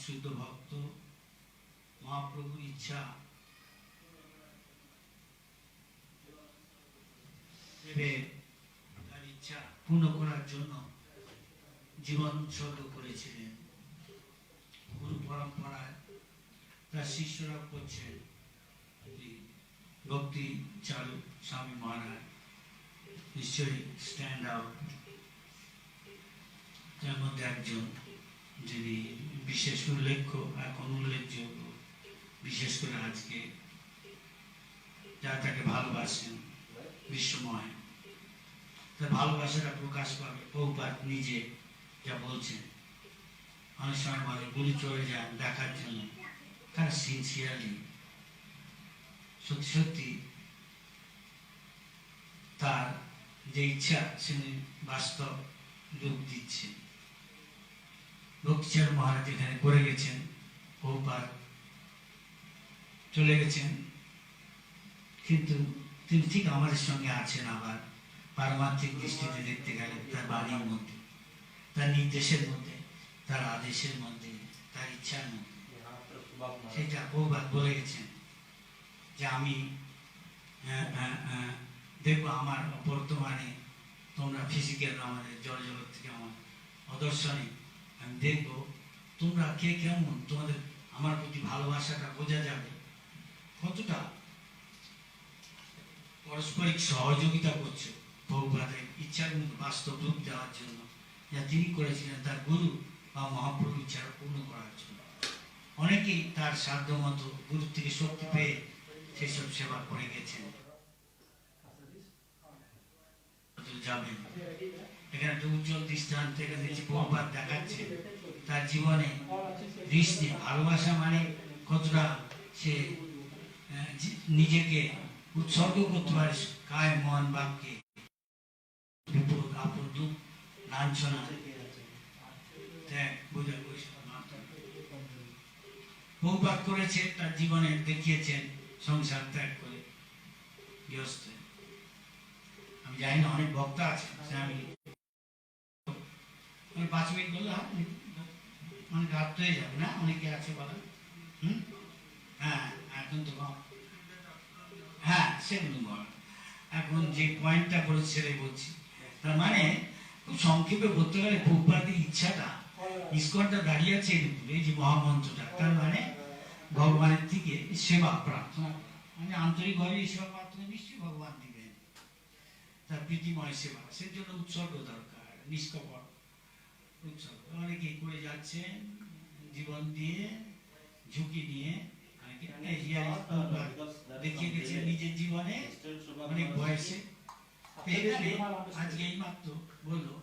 শুদ্ধ ভক্ত মহাপ্রভুর ইচ্ছা তার ইচ্ছা পূর্ণ করার জন্য জীবন উৎসর্গ করেছিলেন। গুরু পরম্পরায় তার শিষ্যরা করছেন ভক্তি চালু স্বামী মহারাজ নিশ্চয়ই স্ট্যান্ড আউট, তার মধ্যে একজন যিনি বিশেষ উল্লেখ্য, এখন উল্লেখযোগ্য, বিশেষ করে আজকে যারা তাকে ভালোবাসেন বিশ্বময়, তার ভালোবাসাটা প্রকাশ পাবে। প্রভুপাদ নিজে যা বলছেন, অনেক সময় বলে গুলি চলে যান দেখার জন্য, তারা সিনসিয়ারলি সত্যি সত্যি তার যে ইচ্ছা সে বাস্তব রূপ দিচ্ছে। ভক্তিচাঁদ মহারাজ এখানে করে গেছেন, প্রভুপাদ চলে গেছেন, কিন্তু তিনি ঠিক আমাদের সঙ্গে আছেন। আবার পারমার্থিক দৃষ্টিতে দেখতে গেলে তার বাণীর মধ্যে, তার নির্দেশের মধ্যে, তার আদেশের মধ্যে, তার ইচ্ছার মধ্যে, সেটা প্রভুপাদ বলে গেছেন যে আমি দেখবো আমার বর্তমানে তোমরা ফিজিক্যাল আমাদের জড়জগৎ থেকে আমার অদর্শনে আমি দেখবো তোমরা কে কেমন, তোমাদের আমার প্রতি ভালোবাসাটা বোঝা যাবে কতটা পারস্পরিক সহযোগিতা করছে প্রভুপাদের ইচ্ছার মধ্যে বাস্তব রূপ দেওয়ার জন্য, যা তিনি করেছিলেন তার গুরু বা মহাপ্রভু ইচ্ছাটা পূর্ণ করার জন্য। অনেকেই তার সাধ্য মতো গুরু থেকে শক্তি পেয়ে সেসব সেবা করে গেছেন। যাবেন এখানে একটা উজ্জ্বল দৃষ্টান্ত এখানে প্রভুপাদ দেখাচ্ছে তার জীবনে দৃষ্টি ভালোবাসা মানে কতটা সে নিজেকে উৎসর্গ করতে পারে, কায় মন বাক্যে, বিপদ আপদ দুঃখ লাঞ্ছনা ত্যাগ বোঝা প্রভুপাদ করেছে তার জীবনে, দেখিয়েছেন সংসার ত্যাগ করে গৃহস্থ। আমি জানি না অনেক বক্তা আছে, আমি 5 মিনিট বললে অনেক রাত হয়ে যাবে না, অনেকে আছে বলেন। হ্যাঁ এখন তো হ্যাঁ সেগুলো বল, এখন যে পয়েন্টটা বলেছে সেটাই বলছি। তার মানে খুব সংক্ষেপে বলতে গেলে প্রভুপাদের ইচ্ছাটা, ইস্কনটা দাঁড়িয়ে আছে এর উপরে, যে মহামন্ত্রটা, তার মানে ভগবানের থেকে সেবা প্রার্থনা, মানে আন্তরিকভাবে সেবা প্রার্থনা নিশ্চয়ই ভগবান দিবেন, তার প্রীতিময় সেবা, সে জন্য উৎসর্গ দরকার, নিষ্কপট উৎসর্গ। অনেকেই করে যাচ্ছে জীবন দিয়ে, ঝুঁকি নিয়ে, দেখিয়ে গেছে নিজের জীবনে অনেক বয়সে। আজকে এই মাত্র বললো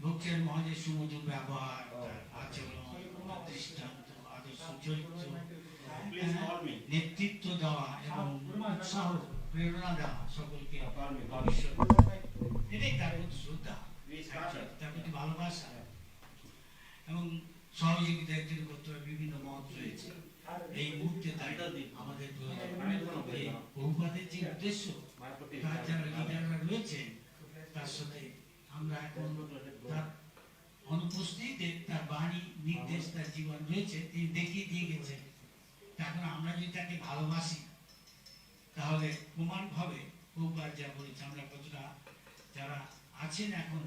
ভক্তের মহাজের সমুদ্র ব্যবহার, আচরণ, দৃষ্টান্ত, আদর্শ, চরিত্র, নেতৃত্ব দেওয়া এবং উৎসাহ প্রেরণা দেওয়া সকলকে ভবিষ্যৎ, এটাই তার প্রতি শ্রদ্ধা, তার প্রতি ভালোবাসা এবং সহযোগিতা একজন করতে হবে। বিভিন্ন মত রয়েছে এই মুহূর্তে, তাই আমাদের প্রভুপাদের যে উদ্দেশ্য, তার যারা লিডাররা রয়েছে তার সাথে আমরা এখন তার অনুপস্থিতিতে তার বাণী নির্দেশ, তার জীবন রয়েছে, তিনি দেখিয়ে দিয়ে গেছেন। এখন আমরা যদি তাকে ভালোবাসি তাহলে প্রমাণ হবে প্রভুপাদ যা বলেছে, আমরা কতটা যারা আছেন এখন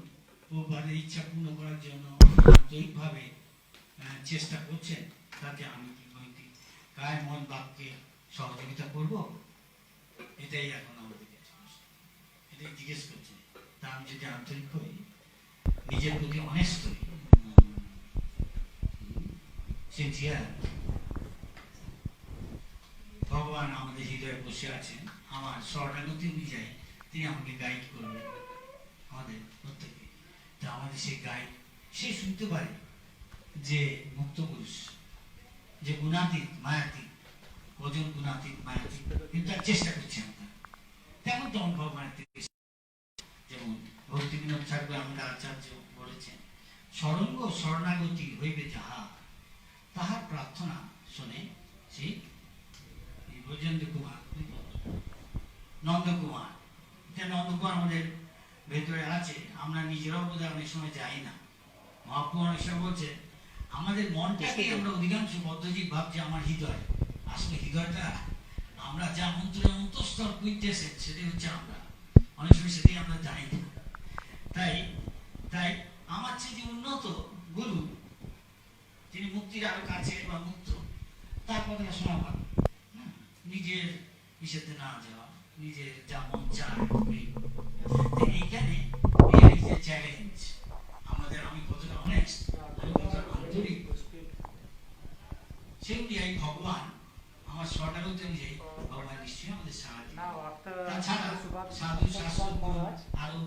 প্রভুপাদের ইচ্ছা পূর্ণ করার জন্য আন্তরিকভাবে চেষ্টা করছেন, তাতে আমি কি নৈতিক কায় মন বাক্যে সহযোগিতা করব, এটাই এখন আমাদের কাছে এটাই জিজ্ঞেস করছে। তা আমি যদি আন্তরিক হই, নিজের প্রতি অনেস্ট হই, সিনসিয়ার, ভগবান আমাদের হৃদয়ে বসে আছেন, আমার শরণাগতি অনুযায়ী তিনি আমাকে গাইড করবেন, আমাদের প্রত্যেকে। তা আমাদের সেই গাইড, সে শুনতে পারে যে মুক্ত পুরুষ, যে গুণাতীত মায়াতীত, ওজন গুণাতীত মায়াতীত, কিন্তু তার চেষ্টা করছি আমরা তেমন তেমন ভগবানের থেকে। যেমন ভক্তি বিনোদ ঠাকুর আমাদের আচার্য বলেছেন, সরঙ্গ শরণাগতি হইবে যাহা, তাহার প্রার্থনা শোনে সেই ব্রজেন্দ্র কুমার, নন্দকুমার। নন্দকুমার আমাদের ভেতরে আছে, আমরা নিজেরাও বোধহয় অনেক সময় যাই না। মহাপ্রভু অনেক সময় বলছে আমাদের মনটাকে আমরা অধিকাংশ পদ্ধতি ভাবছি আমার হৃদয়, আসলে হৃদয়টা আমরা যা অন্তঃস্তর কুইন্টেসেন্স সেটাই হচ্ছে আমরা, অনেক সময় সেটাই আমরা জানি না। তাই তাই আমার চেয়ে যে উন্নত গুরু, যিনি মুক্তির আরো কাছে বা মুক্ত, তার কথাটা শোনা ভালো। নিজের ইসেতে না যাওয়া, নিজের যা মন চায় এইখানে এই যে চ্যালেঞ্জ আমাদের, আমি কতটা অনেস্ট, আমি কতটা আন্তরিক, সেগুলি এই ভগবান আমার শর্টার হতে অনুযায়ী ভগবান নিশ্চয়ই আমাদের সাহায্য। তাছাড়া সাধু শাস্ত্র আরো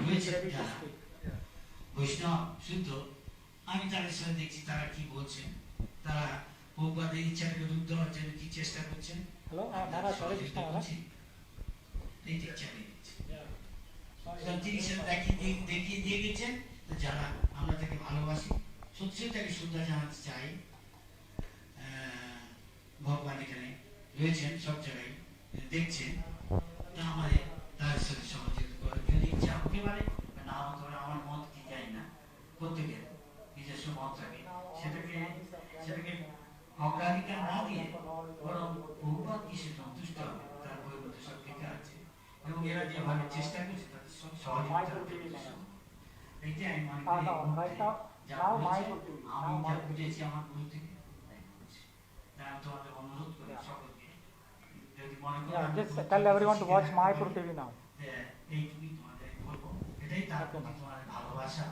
রয়েছে যারা বৈষ্ণব শুদ্ধ, আমি তাদের সাথে দেখছি তারা কি বলছেন, তারা প্রভুপাদের ইচ্ছাটাকে রূপ দেওয়ার জন্য কি চেষ্টা করছেন, দেখিয়ে দিয়ে গেছেন। যারা আমরা তাকে ভালোবাসি, সত্যি তাকে শ্রদ্ধা জানাতে চাই, ভগবান এখানে রয়েছেন, সব জায়গায় দেখছেন, তা আমাদের তার সাথে সহযোগিতা করে, যদি ইচ্ছা হতে পারে না হতে পারে, আমার মত কি চাই না, প্রত্যেকের নিজস্ব মত থাকে, সেটাকে অগ্রাধিকার না দিয়ে বরং বহুপাত কি সে সন্তুষ্ট হবে, তার বইয়ের মধ্যে সব লেখা আছে, এবং এরা যেভাবে চেষ্টা করছে তাদের সহযোগিতা, এইটা আমি মনে করি আমি যা বুঝেছি আমার গুরু থেকে আমি তোমাদের অনুরোধ করি সকলকে, যদি মনে করেন just tell everyone to watch Mayapur TV now. এইটুকুই তোমাদের বলবো, এটাই তার প্রতি তোমাদের ভালোবাসা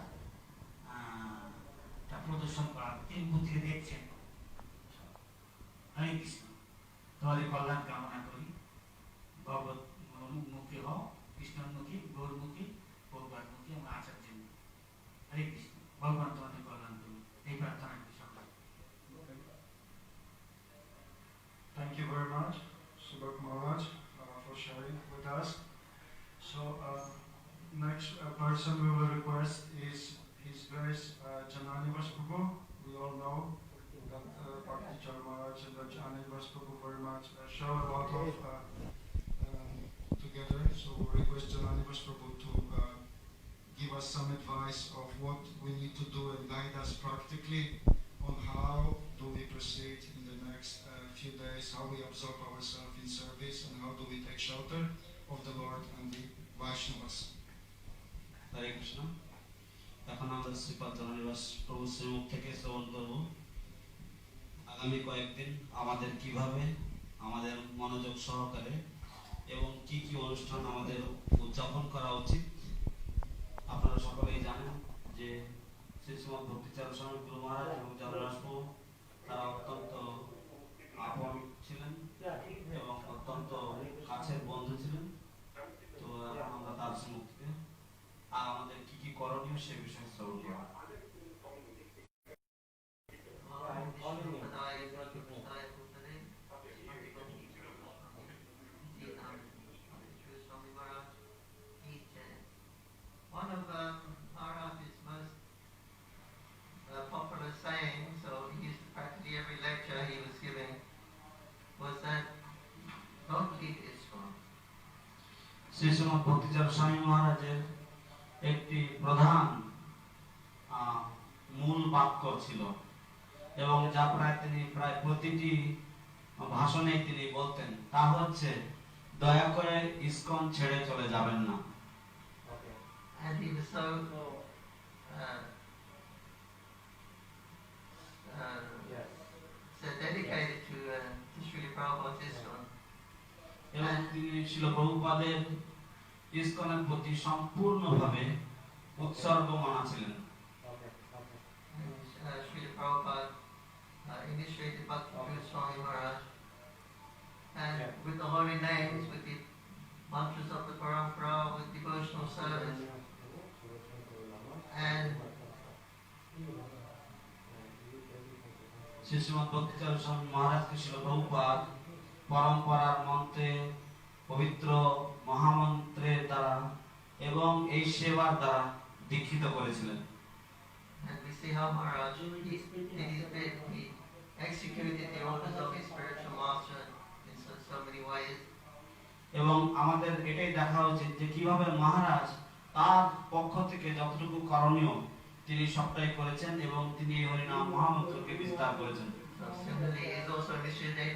তা প্রদর্শন করা, তিন থেকে দেখছেন। হরে কৃষ্ণ, তোমাদের কল্যাণ কামনা করি, ভগবত মুখী হও, কৃষ্ণমুখী, গৌরমুখী, ভগবানমুখী এবং আচার্যমুখী। হরে কৃষ্ণ, ভগবান তোমাদের কল্যাণ করুন, এই প্রার্থনা করি সকল। Thank you very much, Subhak Maharaj, for sharing with us. So, next person we will request is His Grace Janani Vasprabhu. We all know that Bhakti Char Maharaj and Janani Vasprabhu very much show a lot of together. So, we request Janani Vasprabhu to give us some advice of what we need to do and guide us practically on how do we proceed in the next few days, how we absorb ourselves in service, and how do we take shelter of the Lord and the Vaishnavas. হরে কৃষ্ণ। এখন আমরা শ্রীপাদ জননিবাস প্রভু শ্রীমুখ থেকে শ্রবণ করব আগামী কয়েকদিন আমাদের কিভাবে আমাদের মনোযোগ সহকারে এবং কি কি অনুষ্ঠান আমাদের উদযাপন করা উচিত। আপনারা সকলেই জানেন যে শ্রী শ্রীমদ ভক্তিচারণ স্বামী গুরু মহারাজ এবং জননিবাস প্রভু তারা অত্যন্ত আপন ছিলেন এবং অত্যন্ত কাছের বন্ধু ছিলেন। তো এখন আমরা তার শ্রীমুখ থেকে আর আমাদের কি কি করণীয় সে বিষয়ে শ্রবণ করা। One of Maharaj's most popular sayings, so he used to practically every lecture he was giving, was that don't leave ISKCON. Shri Shrimad ভক্তিচারণ স্বামী মহারাজের একটি প্রধান মূল বাক্য ছিল এবং যা তিনি প্রায় প্রতিটি ভাষণে তিনি বলতেন, তা হচ্ছে দয়া করে ইসকন ছেড়ে চলে যাবেন না। And he was so dedicated to Srila Prabhupada's ISKCON. এবং তিনি ছিল প্রভুপাদের ইসকনের প্রতি সম্পূর্ণভাবে উৎসর্গমনা ছিলেন। Srila Prabhupada initiated Bhakti Swami Maharaj, and with the holy names, with the mantras of the Parampara, with devotional service, and Shri Shrimad ভক্তিচারণ স্বামী মহারাজকে ছিল প্রভুপাদ পরম্পরার মন্ত্রে, পবিত্র মহামন্ত্রের দ্বারা এবং এই সেবার দ্বারা দীক্ষিত করেছিলেন। And we see how Maharaj, in his bit, he executed the orders of his spiritual master in so many ways. এবং আমাদের এটাই দেখা উচিত যে কিভাবে মহারাজ তার পক্ষ থেকে যতটুকু করণীয় তিনি সবটাই করেছেন এবং তিনি এই হরিনাম মহামন্ত্রকে বিস্তার করেছেন। So similarly, he is also initiated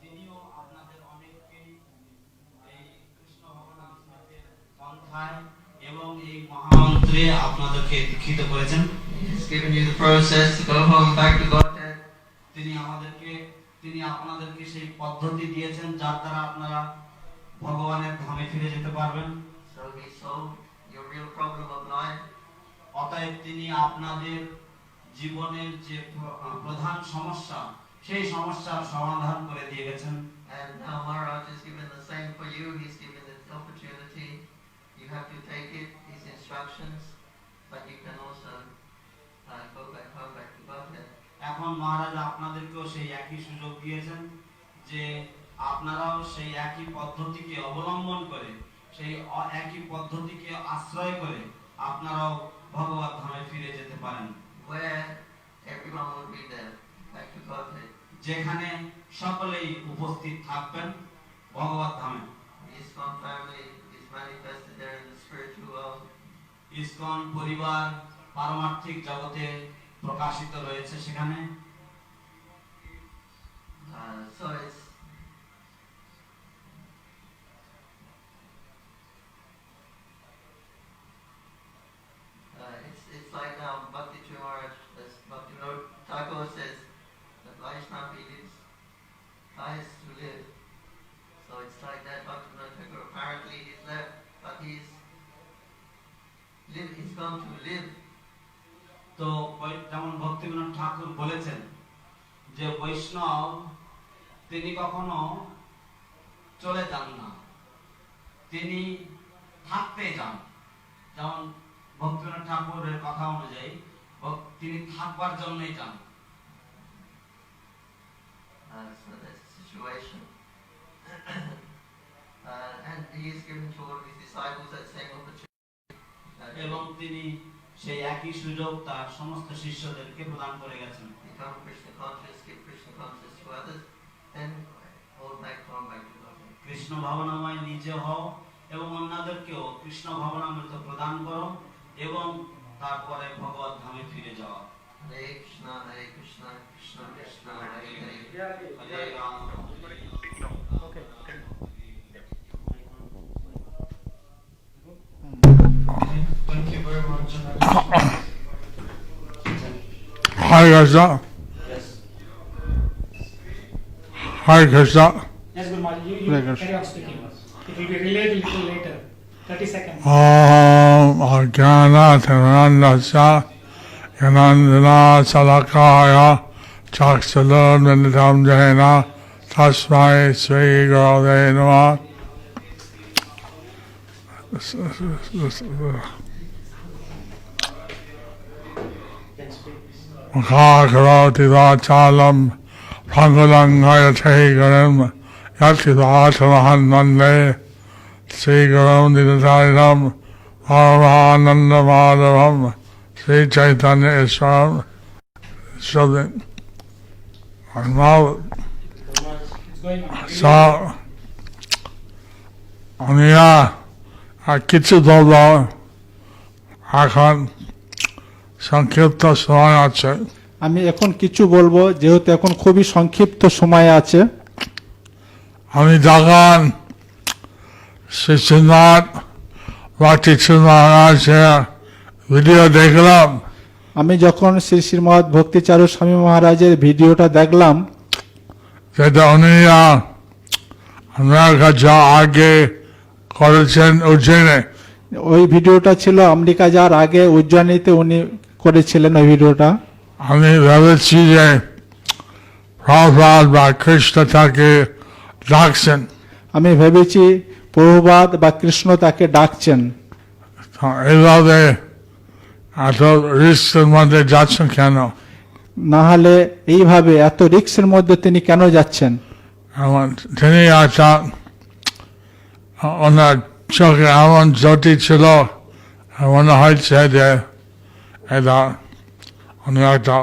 তিনিও আপনাদের অনেককে এই কৃষ্ণ ভবনামৃতের পন্থায় এবং এই মহামন্ত্রে আপনাদেরকে দীক্ষিত করেছেন। He's given you the process to go home back to Godhead. তিনি আপনাদেরকে সেই পদ্ধতি দিয়েছেন যার দ্বারা আপনারা ভগবানের ধামে ফিরে যেতে পারবেন। So he solved your real problem of life. অতএব তিনি আপনাদের জীবনের যে প্রধান সমস্যা সেই সমস্যার সমাধান করে দিয়ে গেছেন। And now Maharaj is given the same for you. He's given the opportunity. You have to take it, his instructions, but you can also go back home, back to Godhead. এখন মহারাজ আপনাদেরকেও সেই একই সুযোগ দিয়েছেন যে আপনারাও সেই একই পদ্ধতিকে অবলম্বন করে সেই একই পদ্ধতিকে আশ্রয় করে আপনারাও ভগবত ধামে ফিরে যেতে পারেন, Where everyone will be there, back to Godhead. যেখানে সকলেই উপস্থিত থাকবেন ভগবত ধামে। The ISKCON family is manifested there in the spiritual world. ISKCON পরিবার পারমার্থিক জগতে প্রকাশিত রয়েছে সেখানে। So it's like now Bhakti Maharaj, as Bhakti Thakur says, that Vaishnava lives to live. So it's like that Bhakti Thakur apparently he's left, but he's gone to live. তো যেমন ভক্তিবিনোদ ঠাকুর বলেছেন যে বৈষ্ণব তিনি কখনো চলে যান না, তিনি থাকতে যান। যেমন ভক্তিবিনোদ ঠাকুরের কথা অনুযায়ী তিনি থাকবার জন্যই যান। So that's the situation. And he is given to all of his disciples that same opportunity. এবং তিনি সেই একই সুযোগ তার সমস্ত শিষ্যদেরকে প্রদান করে গেছেন। Become Krishna conscious, give Krishna conscious to others, then hold back home back to God. Krishna ভাবনাময় নিজে হও এবং অন্যদেরকেও কৃষ্ণ ভাবনামৃত প্রদান করো এবং তারপরে ভগবত ধামে ফিরে যাও। Hare Krishna, Krishna Krishna, Hare Hare. Hare Ram. Thank you very much. Hare Krishna. Yes. Hare Krishna. Yes, Guru Maharaj, you Hare Krishna. carry on speaking. It will be relayed a little later. 30 seconds. Ajnana-timirandasya yanandana salakaya chaksalurmilitam jayena tasmai Sri Gurave Namah. Mukhakaroti vachalam prangulangayate garam yatidhatamahan mande Sri Gurum Nidharinam Paramananda Madhavam Sri Chaitanya Iswaram something on mouth. It's going on. So আমি আর কিছু বলব এখন সংক্ষিপ্ত সময় আছে। আমি এখন কিছু বলবো যেহেতু এখন খুবই সংক্ষিপ্ত সময় আছে। আমি যখন শ্রীনাথ ভট্টিচুর মহারাজের ভিডিও দেখলাম, আমি যখন শ্রী শ্রীমৎ ভক্তিচারু স্বামী মহারাজের ভিডিওটা দেখলাম, যেটা উনি আমেরিকা যা আগে করেছেন উজ্জয়নে, ওই ভিডিওটা ছিল আমেরিকা যাওয়ার আগে উজ্জয়িনীতে উনি করেছিলেন ওই ভিডিওটা। আমি ভেবেছি যে প্রভুপাদ বা কৃষ্ণ তাকে ডাকছেন। আমি ভেবেছি প্রভুপাদ বা কৃষ্ণ তাকে ডাকছেন। এইভাবে এত রিস্কের মধ্যে যাচ্ছেন কেন? না হলে এইভাবে এত রিস্কের মধ্যে তিনি কেন যাচ্ছেন? তিনি একটা ওনার চোখে এমন জ্যোতি ছিল, মনে হচ্ছে যে এটা উনি একটা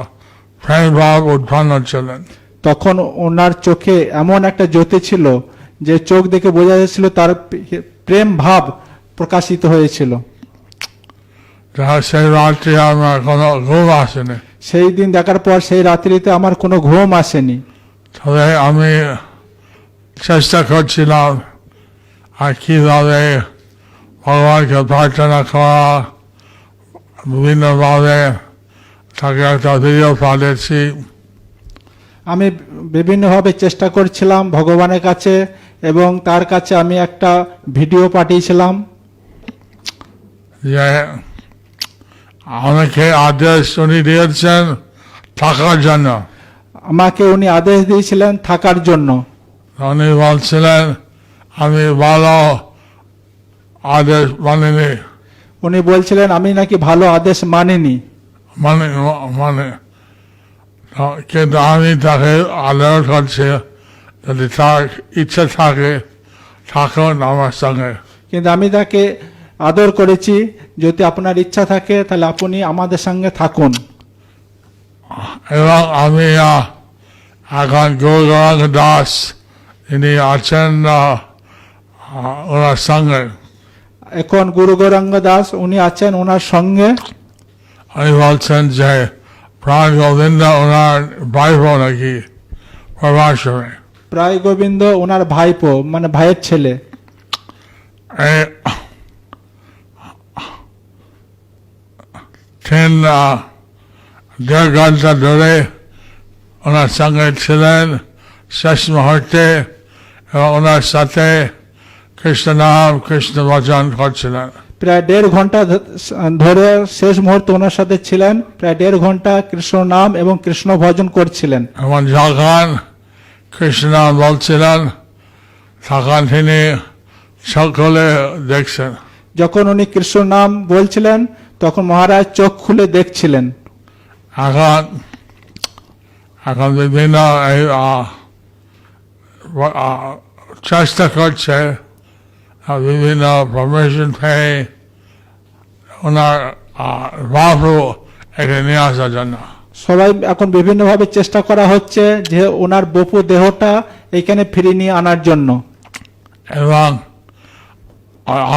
প্রেমভাব উৎপন্ন ছিলেন। তখন ওনার চোখে এমন একটা জ্যোতি ছিল যে চোখ দেখে বোঝা যাচ্ছিল তার প্রেম ভাব প্রকাশিত হয়েছিল। সেই রাত্রে আমার কোনো ঘুম আসেনি। সেই দিন দেখার পর সেই রাত্রিতে আমার কোনো ঘুম আসেনি। তবে আমি চেষ্টা করছিলাম আর কীভাবে ভগবানকে প্রার্থনা করা, বিভিন্নভাবে তাকে একটা ভিডিও পাঠিয়েছি। আমি বিভিন্নভাবে চেষ্টা করছিলাম ভগবানের কাছে এবং তার কাছে আমি একটা ভিডিও পাঠিয়েছিলাম যে আমাকে আদেশ উনি দিয়েছেন থাকার জন্য। আমাকে উনি আদেশ দিয়েছিলেন থাকার জন্য। উনি বলছিলেন আমি ভালো আদেশ মানিনি, উনি বলছিলেন আমি নাকি ভালো আদেশ মানিনি, মানে মানে কিন্তু আমি তাকে আদর করছি, যদি তার ইচ্ছা থাকে থাকুন আমার সঙ্গে। কিন্তু আমি তাকে আদর করেছি, যদি আপনার ইচ্ছা থাকে তাহলে আপনি আমাদের সঙ্গে থাকুন। এবং আমি এখন গুরু গৌরাঙ্গ দাস ইনি আছেন ওনার সঙ্গে। এখন গুরু গৌরাঙ্গ দাস উনি আছেন ওনার সঙ্গে। উনি বলছেন যে প্রাণ গোবিন্দ ওনার ভাইপো নাকি প্রভাসরে। প্রায় গোবিন্দ ওনার ভাইপো মানে ভাইয়ের ছেলে। দেড় ঘন্টা ধরে ওনার সঙ্গে ছিলেন শেষ মুহূর্তে এবং ওনার সাথে কৃষ্ণ নাম কৃষ্ণ ভজন করছিলেন। প্রায় 1.5 ঘন্টা ধরে শেষ মুহূর্তে ওনার সাথে ছিলেন, প্রায় 1.5 ঘন্টা কৃষ্ণ নাম এবং কৃষ্ণ ভজন করছিলেন। এবং যখন কৃষ্ণ নাম বলছিলেন তখন তিনি সকলে দেখছেন। যখন উনি কৃষ্ণ নাম বলছিলেন তখন মহারাজ চোখ খুলে দেখছিলেন। এখন বিভিন্ন চেষ্টা করছে বিভিন্ন পারমিশন পেয়ে ওনার বাবু এখানে নিয়ে আসার জন্য। সবাই এখন বিভিন্নভাবে চেষ্টা করা হচ্ছে যে ওনার বপু দেহটা এখানে ফিরিয়ে নিয়ে আনার জন্য। এবং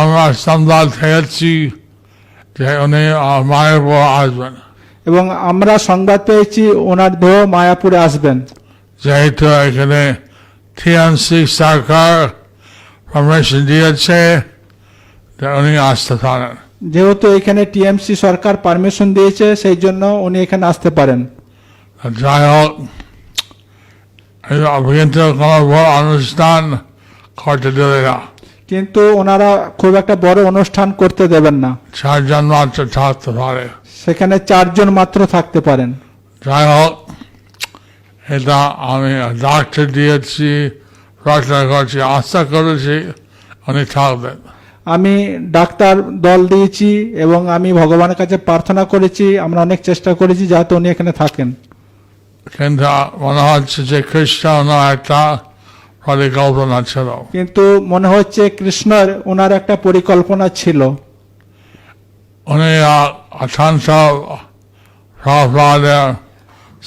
আমরা সংবাদ পেয়েছি যে উনি মায়াপুর আসবেন। এবং আমরা সংবাদ পেয়েছি ওনার দেহ মায়াপুরে আসবেন। যেহেতু এখানে টিএমসি সরকার পারমিশন দিয়েছে উনি আসতে পারেন। যেহেতু এখানে টিএমসি সরকার পারমিশন দিয়েছে সেই জন্য উনি এখানে আসতে পারেন। যাই হোক কিন্তু কোনো বড় অনুষ্ঠান করতে দেবে না, কিন্তু ওনারা খুব একটা বড় অনুষ্ঠান করতে দেবেন না। 4 জন মাত্র থাকতে পারে, সেখানে 4 জন মাত্র থাকতে পারেন। যাই হোক এটা আমি ডাক্তার দিয়েছি, প্রার্থনা করছি, আশা করেছি উনি থাকবেন। আমি ডাক্তার দল দিয়েছি এবং আমি ভগবানের কাছে প্রার্থনা করেছি, আমরা অনেক চেষ্টা করেছি যাতে উনি এখানে থাকেন। কিন্তু মনে হচ্ছে যে কৃষ্ণ একটা পরিকল্পনা ছিল। কিন্তু মনে হচ্ছে কৃষ্ণর ওনার একটা পরিকল্পনা ছিল। উনি অত্যন্ত প্রভুপাদের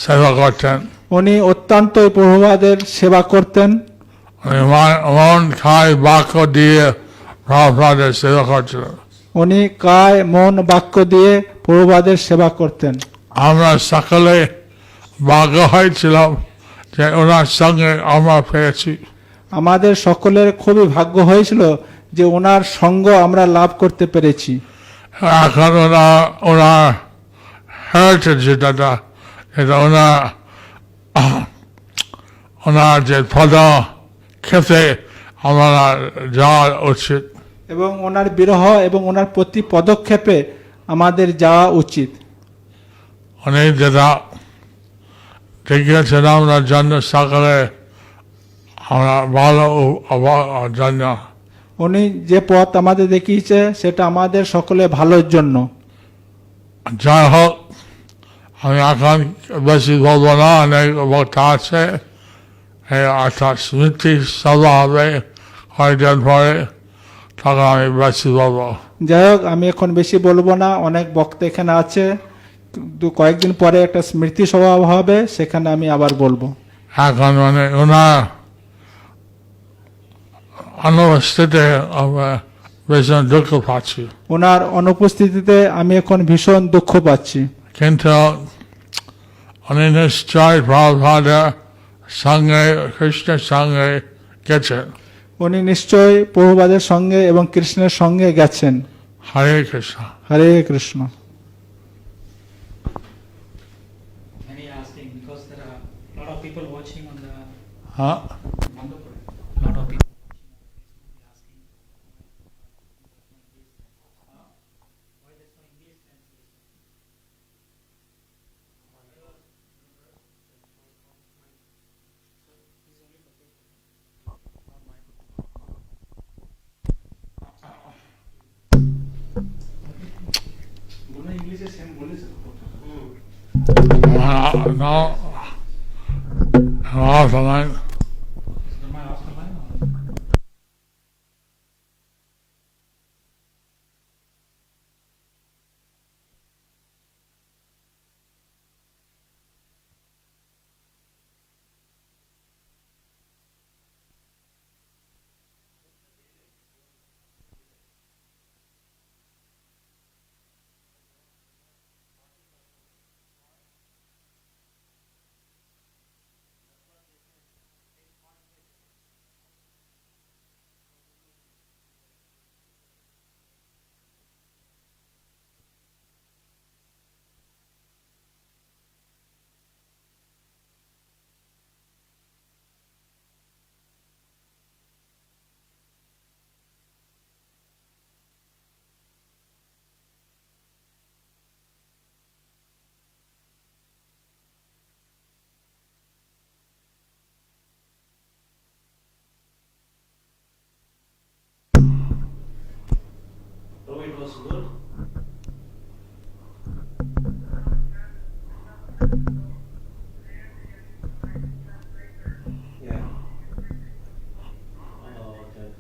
সেবা করতেন। উনি অত্যন্ত প্রভুপাদের সেবা করতেন। উনি মন খায় বাক্য দিয়ে প্রভুপাদের সেবা করছিলেন। উনি কায় মন বাক্য দিয়ে প্রভুপাদের সেবা করতেন। আমরা সকলে ভাগ্য হয়েছিলাম যে ওনার সঙ্গে আমরা পেয়েছি। আমাদের সকলের খুবই ভাগ্য হয়েছিল যে ওনার সঙ্গ আমরা লাভ করতে পেরেছি। এখন ওনার হেরিটেজ যেটা ওনার যে পদ খেতে আমরা যাওয়া উচিত। এবং ওনার বিরহ এবং ওনার প্রতি পদক্ষেপে আমাদের যাওয়া উচিত। উনি যেটা দেখিয়েছেন আমরা জন্য সকলে আমরা ভালো জন্য। উনি যে পথ আমাদের দেখিয়েছে সেটা আমাদের সকলে ভালোর জন্য। যাই হোক আমি এখন বেশি বলবো না, অনেক বক্তা আছে, অর্থাৎ স্মৃতি সভা হবে কয়েকদিন পরে, তখন আমি বেশি বলবো। যাই হোক আমি এখন বেশি বলবো না, অনেক বক্তা এখানে আছে, কয়েকদিন পরে একটা স্মৃতি সভা হবে, সেখানে আমি আবার বলবো। এখন মানে ওনার অনুপস্থিতি ভীষণ দুঃখ পাচ্ছি। ওনার অনুপস্থিতিতে আমি এখন ভীষণ দুঃখ পাচ্ছি। কিন্তু উনি নিশ্চয় প্রভুপাদের সঙ্গে কৃষ্ণের সঙ্গে গেছেন। উনি নিশ্চয় প্রভুপাদের সঙ্গে এবং কৃষ্ণের সঙ্গে গেছেন। হরে কৃষ্ণ। হরে Krishna. Many are asking because there are a lot of people watching on the হ্যাঁ, lot of people asking why there's no English translation. no, off the line. Am I off the line or? Oh, it was good. Yeah. Oh, okay.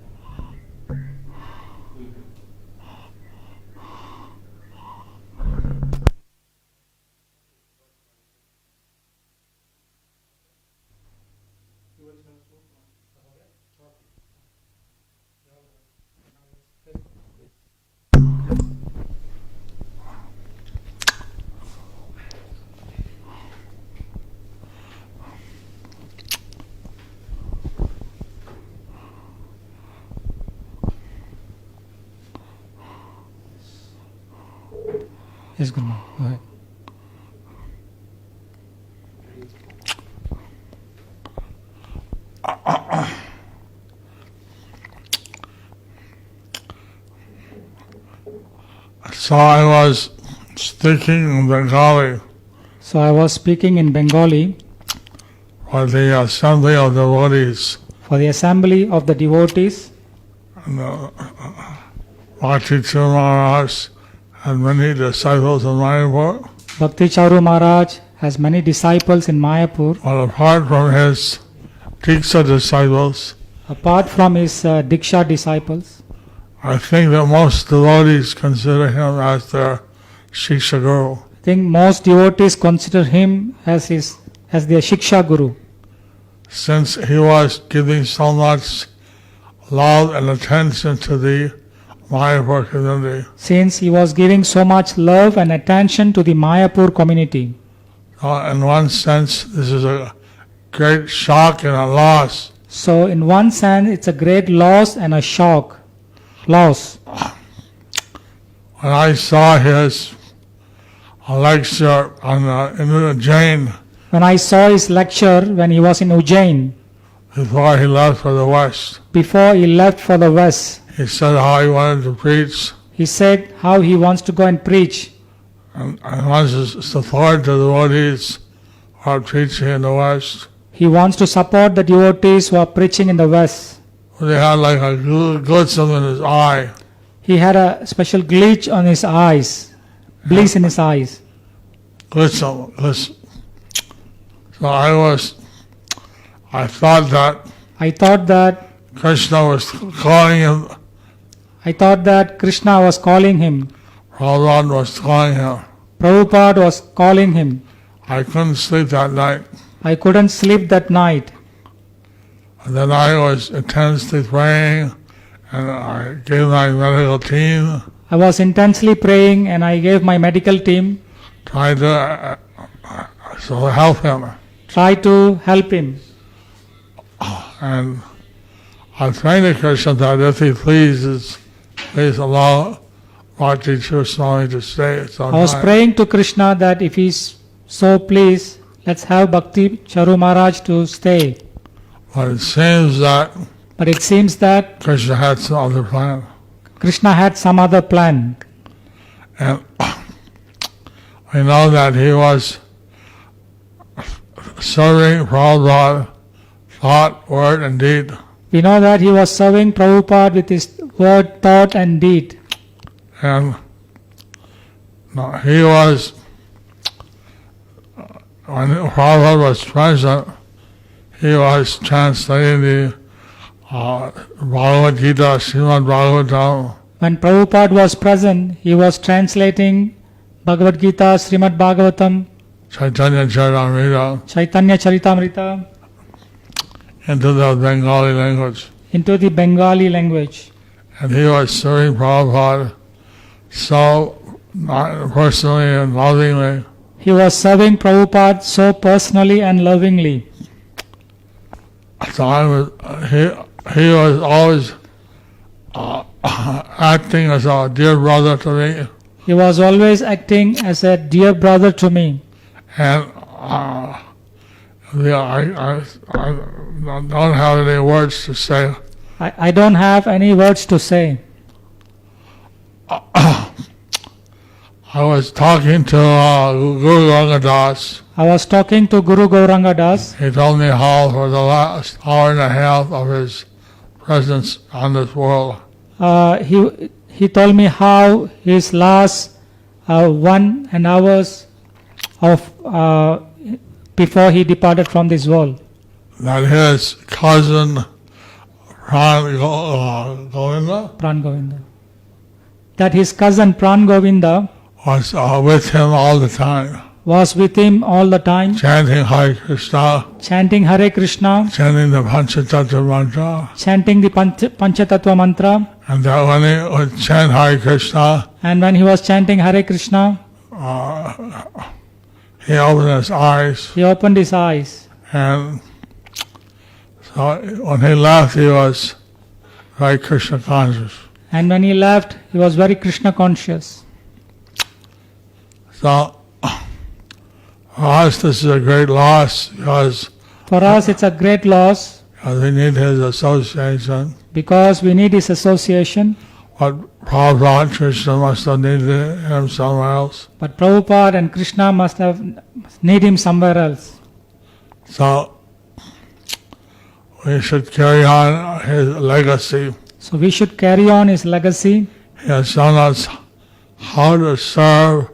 Yes, good man. Go ahead. So I was speaking in Bengali So I was speaking in Bengali for the assembly of devotees. for the assembly of the devotees. And Bhakti Charu Maharaj had many disciples in Mayapur, Bhakti Charu Maharaj has many disciples in Mayapur. but apart from his Diksha disciples, Apart from his Diksha disciples, I think that most devotees consider him as their Shiksha Guru. I think most devotees consider him as their Shiksha Guru, Since he was giving so much love and attention to the Mayapur community. since he was giving so much love and attention to the Mayapur community. In one sense, this is a great shock and a loss. So in one sense, it's a great loss and a loss. When I saw his lecture on Ujjain When I saw his lecture when he was in Ujjain, before he left for the West, before he left for the West, he said how he wanted to preach he said how he wants to go and preach and wants to support the devotees who are preaching in the West. He wants to support the devotees who are preaching in the West. They had like a glitch in his eye. He had a special glitch on his eyes, bleach in his eyes. Glitch. So I thought that Krishna was calling him. I thought that Krishna was calling him. Prabhupada was calling him. Prabhupada was calling him. I couldn't sleep that night. I couldn't sleep that night. And then I was intensely praying, and I gave my medical team, I was intensely praying and I gave my medical team, trying to so help him. try to help him. And I was praying to Krishna that if he please allow Bhakti Swami to stay at some I was time. praying to Krishna that if he's so pleased, let's have Bhakti Charu Maharaj to stay. But it seems that But it seems that Krishna had some other plan. Krishna had some other plan. And we know that he was serving Prabhupada, thought, word, and deed. We know that he was serving Prabhupada with his word, thought and deed. And he was, when Prabhupada was present, he was translating the Bhagavad Gita, Srimad Bhagavatam, When Prabhupada was present, he was translating Bhagavad Gita, Srimad Bhagavatam, Chaitanya Charitamrita Chaitanya Charitamrita into the Bengali language. into the Bengali language. And he was serving Prabhupada so personally and lovingly. He was serving Prabhupada so personally and lovingly. So he was always acting as a dear brother to me. He was always acting as a dear brother to me. And I don't have any words to say. I don't have any words to say. I was talking to Guru Rangadas. I was talking to Guru Gauranga Das. He told me how for the last hour and a half of his presence on this world, He told me how his last 1 hours of before he departed from this world, that his cousin Govinda Pran Govinda, that his cousin Pran Govinda was with him all the time, was with him all the time, chanting Hare Krishna, chanting Hare Krishna, chanting the Panchatattva mantra, chanting the Panchatattva mantra, and that when he would chant Hare Krishna, and when he was chanting Hare Krishna, he opened his eyes, he opened his eyes. and so when he left, he was very Krishna conscious. And when he left, he was very Krishna conscious. So for us, this is a great loss because For us, it's a great loss we need his association. because we need his association. What Prabhupada Krishna must have needed him somewhere else. But Prabhupada and Krishna must have need him somewhere else. So we should carry on his legacy. So we should carry on his legacy. He has shown us how to serve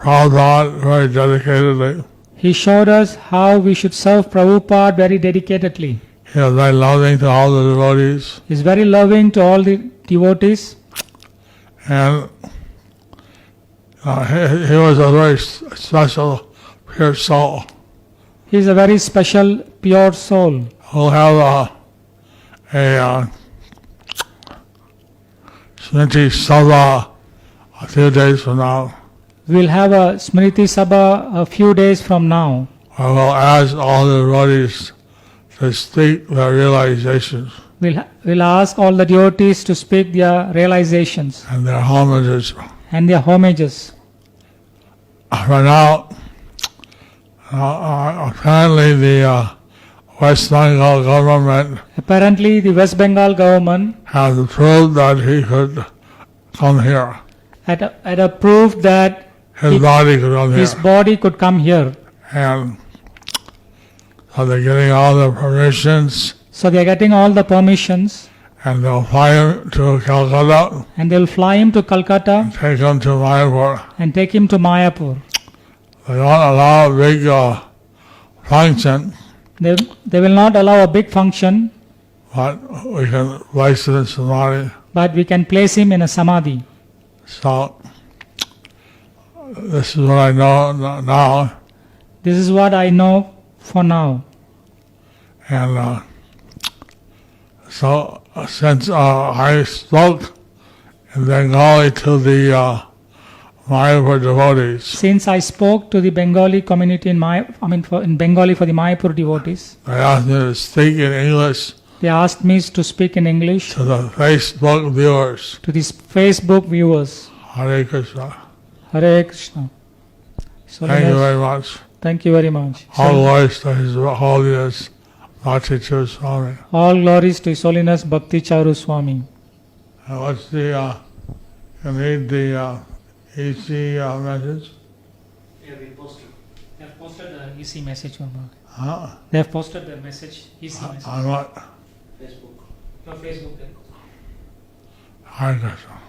Prabhupada very dedicatedly. He showed us how we should serve Prabhupada very dedicatedly. He was very loving to all the devotees. He is very loving to all the devotees. And he was a very special, pure soul. He is a very special, pure soul. We'll have a Smriti Sabha a few days from now. We'll have a Smriti Sabha a few days from now. I will ask all the devotees to speak their realizations We'll ask all the devotees to speak their realizations and their homages. and their homages. Right now, apparently the West Bengal government Apparently, the West Bengal government has approved that he could come here. had approved that His body could come his here. body could come here. And so they're getting all the permissions, So they are getting all the permissions and they'll fly him to Calcutta, and they'll fly him to Calcutta take him to Mayapur. and take him to Mayapur. They don't allow a big function, They will not allow a big function, but we can place it in Samadhi. but we can place him in a samadhi. So this is what I know now, This is what I know for now. and So since I spoke in Bengali to the Mayapur devotees, Since I spoke to the Bengali community in in Bengali for the Mayapur devotees, they asked me to speak in English they asked me to speak in English to the Facebook viewers. to these Facebook viewers. Hare Krishna. Hare Krishna. So Thank you very much. Thank you very much. All glories to His Holiness Bhakti Charu Swami. All glories to His Holiness Bhakti Charu Swami. And what's the, you need the EC message? Yeah, we posted. They have posted the EC message. Huh? They have posted the message, EC message. On what? Facebook. Your Facebook there. Hare Krishna.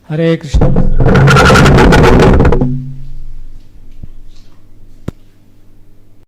Hare Krishna.